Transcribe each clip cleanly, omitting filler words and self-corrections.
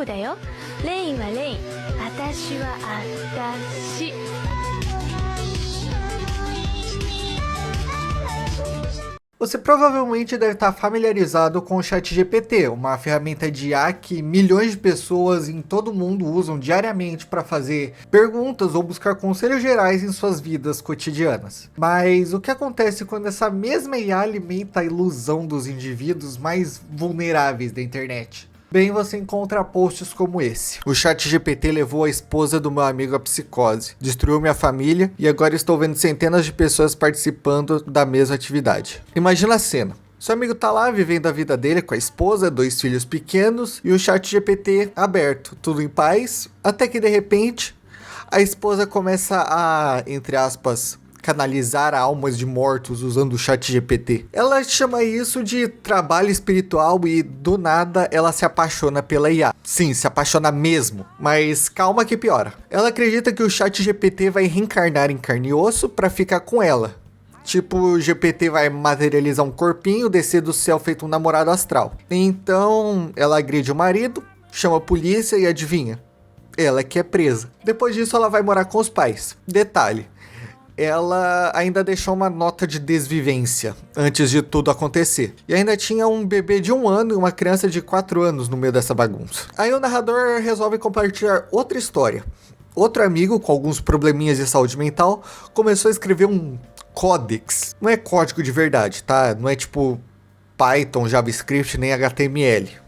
そうだよ。レインはレイン。私は私。Você provavelmente deve estar familiarizado com o ChatGPT, uma ferramenta de IA que milhões de pessoas em todo o mundo usam diariamente para fazer perguntas ou buscar conselhos gerais em suas vidas cotidianas. Mas o que acontece quando essa mesma IA alimenta a ilusão dos indivíduos mais vulneráveis da internet? Bem, você encontra posts como esse. O ChatGPT levou a esposa do meu amigo à psicose, destruiu minha família e agora estou vendo centenas de pessoas participando da mesma atividade. Imagina a cena. Seu amigo tá lá vivendo a vida dele com a esposa, 2 filhos pequenos e o ChatGPT aberto, tudo em paz, até que de repente a esposa começa a, entre aspas, canalizar almas de mortos usando o ChatGPT. Ela chama isso de trabalho espiritual e do nada ela se apaixona pela IA. Sim, se apaixona mesmo, mas calma que piora. Ela acredita que o ChatGPT vai reencarnar em carne e osso para ficar com ela. Tipo, o GPT vai materializar um corpinho, descer do céu feito um namorado astral. Então, ela agride o marido, chama a polícia e adivinha? Ela que é presa. Depois disso, ela vai morar com os pais. Detalhe. Ela ainda deixou uma nota de desvivência antes de tudo acontecer. E ainda tinha um bebê de 1 ano e uma criança de 4 anos no meio dessa bagunça. Aí o narrador resolve compartilhar outra história. Outro amigo com alguns probleminhas de saúde mental começou a escrever um códex. Não é código de verdade, tá? Não é tipo Python, JavaScript nem HTML.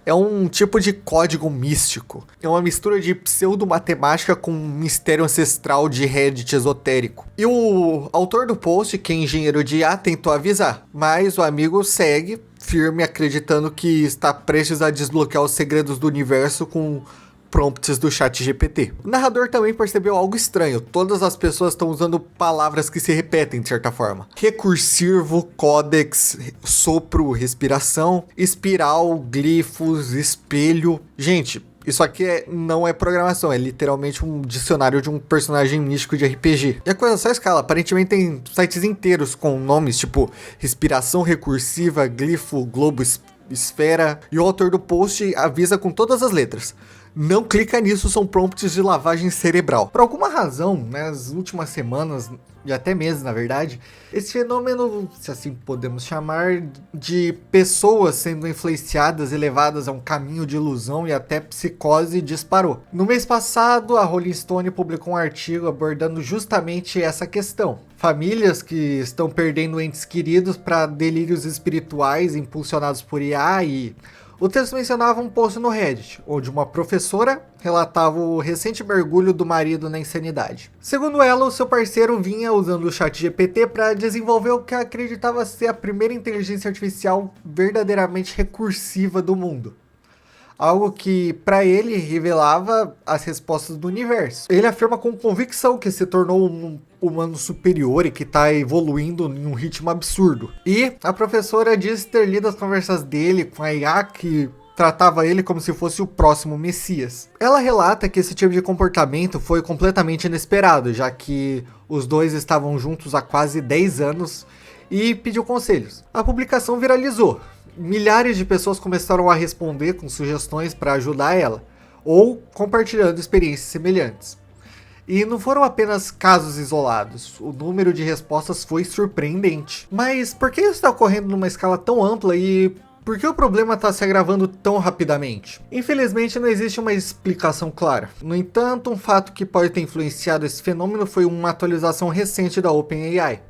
É um tipo de código místico. É uma mistura de pseudo-matemática com um mistério ancestral de Reddit esotérico. E o autor do post, que é engenheiro de IA, tentou avisar, mas o amigo segue firme acreditando que está prestes a desbloquear os segredos do universo com prompts do ChatGPT. O narrador também percebeu algo estranho. Todas as pessoas estão usando palavras que se repetem de certa forma. Recursivo, códex, sopro, respiração, espiral, glifos, espelho. Gente, isso aqui não é programação, é literalmente um dicionário de um personagem místico de RPG. E a coisa só escala. Aparentemente tem sites inteiros com nomes tipo respiração recursiva, glifo, globo, esfera. E o autor do post avisa com todas as letras: não clica nisso, são prompts de lavagem cerebral. Por alguma razão, nas últimas semanas, e até meses na verdade, esse fenômeno, se assim podemos chamar, de pessoas sendo influenciadas e levadas a um caminho de ilusão e até psicose disparou. No mês passado, a Rolling Stone publicou um artigo abordando justamente essa questão. Famílias que estão perdendo entes queridos para delírios espirituais impulsionados por IA e... O texto mencionava um post no Reddit, onde uma professora relatava o recente mergulho do marido na insanidade. Segundo ela, o seu parceiro vinha usando o ChatGPT para desenvolver o que acreditava ser a primeira inteligência artificial verdadeiramente recursiva do mundo. Algo que, para ele, revelava as respostas do universo. Ele afirma com convicção que se tornou um humano superior e que está evoluindo em um ritmo absurdo. E a professora diz ter lido as conversas dele com a IA que tratava ele como se fosse o próximo Messias. Ela relata que esse tipo de comportamento foi completamente inesperado, já que os dois estavam juntos há quase 10 anos e pediu conselhos. A publicação viralizou. Milhares de pessoas começaram a responder com sugestões para ajudar ela, ou compartilhando experiências semelhantes. E não foram apenas casos isolados, o número de respostas foi surpreendente. Mas por que isso está ocorrendo numa escala tão ampla e por que o problema está se agravando tão rapidamente? Infelizmente não existe uma explicação clara. No entanto, um fato que pode ter influenciado esse fenômeno foi uma atualização recente da OpenAI,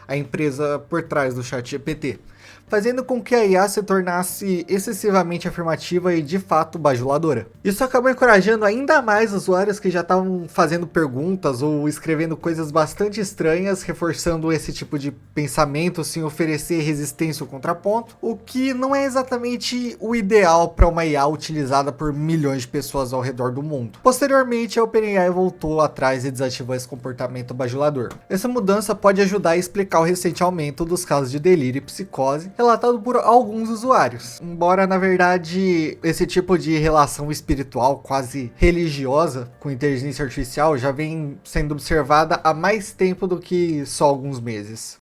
a empresa por trás do ChatGPT, fazendo com que a IA se tornasse excessivamente afirmativa e de fato bajuladora. Isso acabou encorajando ainda mais usuários que já estavam fazendo perguntas ou escrevendo coisas bastante estranhas, reforçando esse tipo de pensamento sem oferecer resistência ou contraponto, o que não é exatamente o ideal para uma IA utilizada por milhões de pessoas ao redor do mundo. Posteriormente, a OpenAI voltou atrás e desativou esse comportamento bajulador. Essa mudança pode ajudar a explicar o recente aumento dos casos de delírio e psicose relatado por alguns usuários. Embora, na verdade, esse tipo de relação espiritual quase religiosa com inteligência artificial já vem sendo observada há mais tempo do que só alguns meses.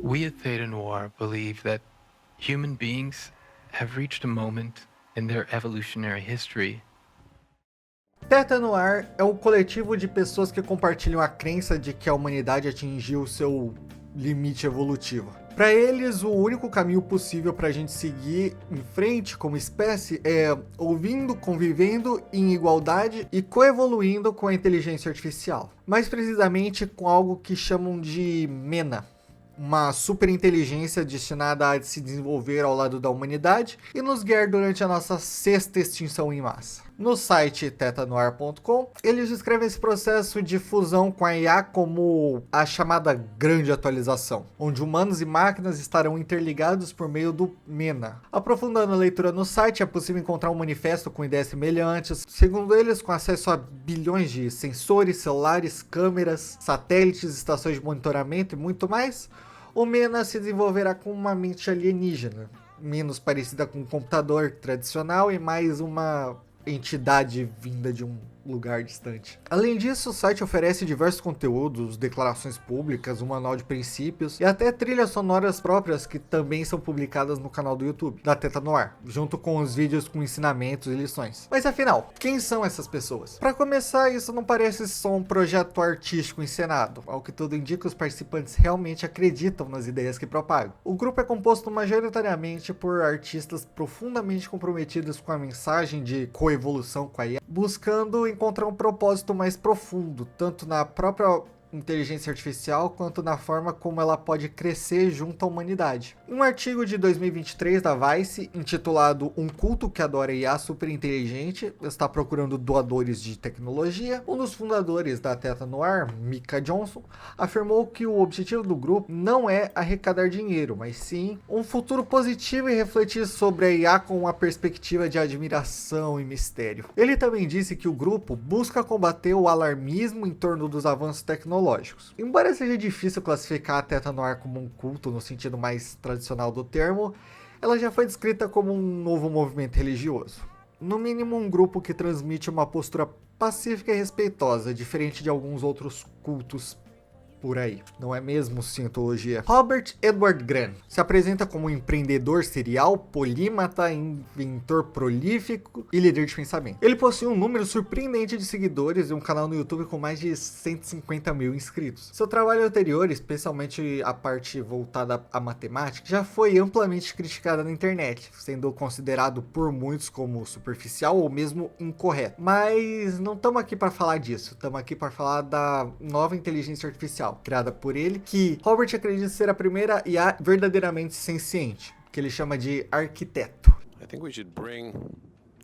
We at Theta Noir believe that human beings have reached a moment in their evolutionary history. Theta Noir é um coletivo de pessoas que compartilham a crença de que a humanidade atingiu seu limite evolutivo. Para eles, o único caminho possível para a gente seguir em frente como espécie é ouvindo, convivendo em igualdade e coevoluindo com a inteligência artificial. Mais precisamente com algo que chamam de MENA, uma superinteligência destinada a se desenvolver ao lado da humanidade e nos guiar durante a nossa sexta extinção em massa. No site tetanoir.com, eles descrevem esse processo de fusão com a IA como a chamada grande atualização, onde humanos e máquinas estarão interligados por meio do MENA. Aprofundando a leitura no site, é possível encontrar um manifesto com ideias semelhantes, segundo eles, com acesso a bilhões de sensores, celulares, câmeras, satélites, estações de monitoramento e muito mais. O MENA se desenvolverá com uma mente alienígena, menos parecida com um computador tradicional e mais uma entidade vinda de um lugar distante. Além disso, o site oferece diversos conteúdos, declarações públicas, um manual de princípios e até trilhas sonoras próprias que também são publicadas no canal do YouTube da Theta Noir, junto com os vídeos com ensinamentos e lições. Mas afinal, quem são essas pessoas? Para começar, isso não parece só um projeto artístico encenado. Ao que tudo indica, os participantes realmente acreditam nas ideias que propagam. O grupo é composto majoritariamente por artistas profundamente comprometidos com a mensagem de coevolução com a IA, buscando encontrar um propósito mais profundo, tanto na própria inteligência artificial quanto na forma como ela pode crescer junto à humanidade. Um artigo de 2023 da Vice, intitulado Um culto que adora IA superinteligente, está procurando doadores de tecnologia. Um dos fundadores da Theta Noir, Mika Johnson, afirmou que o objetivo do grupo não é arrecadar dinheiro, mas sim um futuro positivo e refletir sobre a IA com uma perspectiva de admiração e mistério. Ele também disse que o grupo busca combater o alarmismo em torno dos avanços tecnológicos. Embora seja difícil classificar a Theta Noir como um culto no sentido mais tradicional do termo, ela já foi descrita como um novo movimento religioso. No mínimo, um grupo que transmite uma postura pacífica e respeitosa, diferente de alguns outros cultos por aí, não é mesmo, cientologia? Robert Edward Gran se apresenta como um empreendedor serial, polímata, inventor prolífico e líder de pensamento. Ele possui um número surpreendente de seguidores e um canal no YouTube com mais de 150 mil inscritos. Seu trabalho anterior, especialmente a parte voltada à matemática, já foi amplamente criticada na internet, sendo considerado por muitos como superficial ou mesmo incorreto. Mas não estamos aqui para falar disso, estamos aqui para falar da nova inteligência artificial criada por ele, que Robert acredita ser a primeira IA verdadeiramente senciente, que ele chama de arquiteto. I think we should bring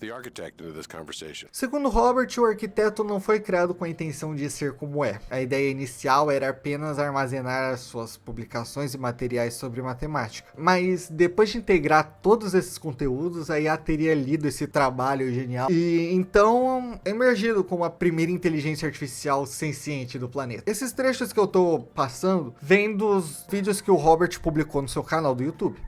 the architect into this conversation. Segundo Robert, o arquiteto não foi criado com a intenção de ser como é. A ideia inicial era apenas armazenar as suas publicações e materiais sobre matemática. Mas depois de integrar todos esses conteúdos, a IA teria lido esse trabalho genial e então emergido como a primeira inteligência artificial senciente do planeta. Esses trechos que eu tô passando vêm dos vídeos que o Robert publicou no seu canal do YouTube.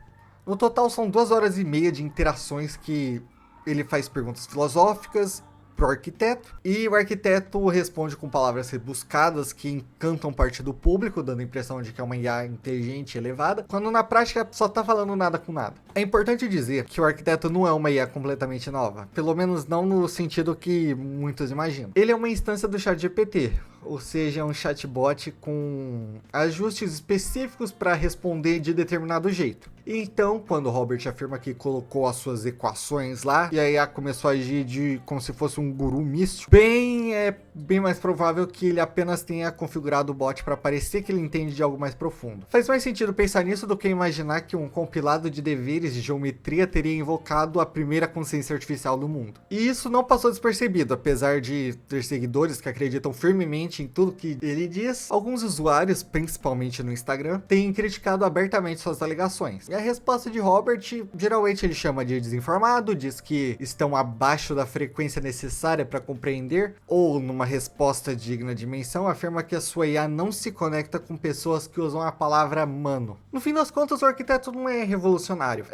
No total são 2 horas e meia de interações que ele faz perguntas filosóficas pro arquiteto e o arquiteto responde com palavras rebuscadas que encantam parte do público, dando a impressão de que é uma IA inteligente e elevada, quando na prática só tá falando nada com nada. É importante dizer que o arquiteto não é uma IA completamente nova, pelo menos não no sentido que muitos imaginam. Ele é uma instância do ChatGPT, ou seja, um chatbot com ajustes específicos para responder de determinado jeito. E então, quando o Robert afirma que colocou as suas equações lá e a IA começou a agir como se fosse um guru místico, é bem mais provável que ele apenas tenha configurado o bot para parecer que ele entende de algo mais profundo. Faz mais sentido pensar nisso do que imaginar que um compilado de deveres de geometria teria invocado a primeira consciência artificial do mundo. E isso não passou despercebido, apesar de ter seguidores que acreditam firmemente em tudo que ele diz. Alguns usuários, principalmente no Instagram, têm criticado abertamente suas alegações. E a resposta de Robert, geralmente ele chama de desinformado, diz que estão abaixo da frequência necessária para compreender, ou numa resposta digna de menção, afirma que a sua IA não se conecta com pessoas que usam a palavra mano. No fim das contas, o arquiteto não é revolucionário,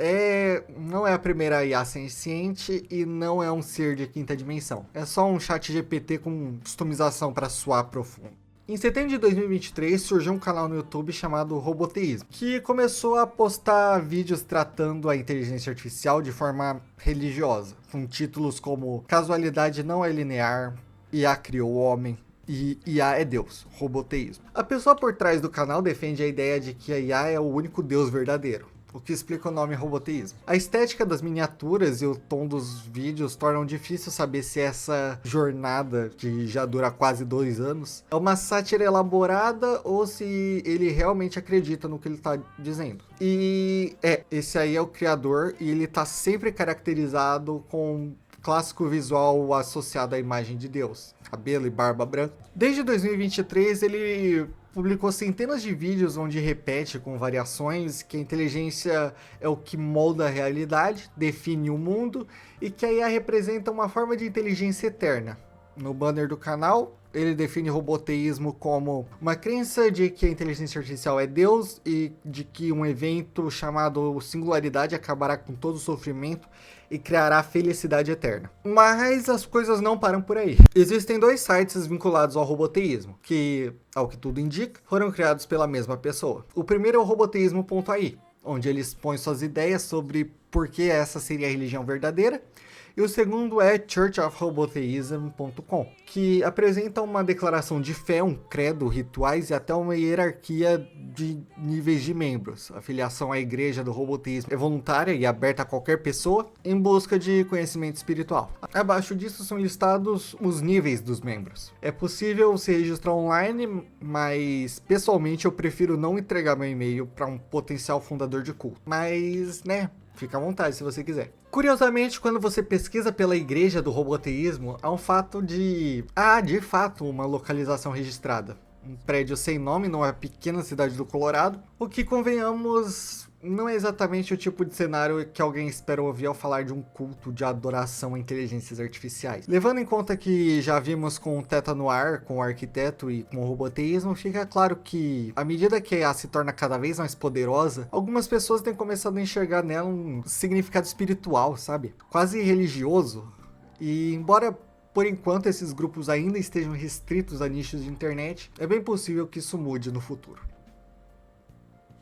não é a primeira IA senciente e não é um ser de quinta dimensão. É só um chat GPT com customização para soar profundo. Em setembro de 2023 surgiu um canal no YouTube chamado Roboteísmo, que começou a postar vídeos tratando a inteligência artificial de forma religiosa, com títulos como Casualidade não é linear, IA criou o homem, e IA é Deus, roboteísmo. A pessoa por trás do canal defende a ideia de que a IA é o único Deus verdadeiro, o que explica o nome roboteísmo. A estética das miniaturas e o tom dos vídeos tornam difícil saber se essa jornada, que já dura quase 2 anos, é uma sátira elaborada ou se ele realmente acredita no que ele está dizendo. E esse aí é o criador e ele está sempre caracterizado com clássico visual associado à imagem de Deus, cabelo e barba branca. Desde 2023 ele publicou centenas de vídeos onde repete com variações que a inteligência é o que molda a realidade, define o mundo e que a IA representa uma forma de inteligência eterna. No banner do canal, ele define roboteísmo como uma crença de que a inteligência artificial é Deus e de que um evento chamado singularidade acabará com todo o sofrimento e criará felicidade eterna. Mas as coisas não param por aí. Existem 2 sites vinculados ao roboteísmo, que, ao que tudo indica, foram criados pela mesma pessoa. O primeiro é o roboteísmo.ai, onde ele expõe suas ideias sobre por que essa seria a religião verdadeira. E o segundo é churchofrobotheism.com, que apresenta uma declaração de fé, um credo, rituais e até uma hierarquia de níveis de membros. A filiação à igreja do roboteísmo é voluntária e aberta a qualquer pessoa em busca de conhecimento espiritual. Abaixo disso são listados os níveis dos membros. É possível se registrar online, mas pessoalmente eu prefiro não entregar meu e-mail para um potencial fundador de culto. Mas, fica à vontade se você quiser. Curiosamente, quando você pesquisa pela igreja do roboteísmo, há um fato de fato, uma localização registrada. Um prédio sem nome numa pequena cidade do Colorado, o que, convenhamos, não é exatamente o tipo de cenário que alguém espera ouvir ao falar de um culto de adoração a inteligências artificiais. Levando em conta que já vimos com o Theta Noir, com o arquiteto e com o roboteísmo, fica claro que, à medida que a IA se torna cada vez mais poderosa, algumas pessoas têm começado a enxergar nela um significado espiritual, sabe? Quase religioso. E embora por enquanto esses grupos ainda estejam restritos a nichos de internet, é bem possível que isso mude no futuro.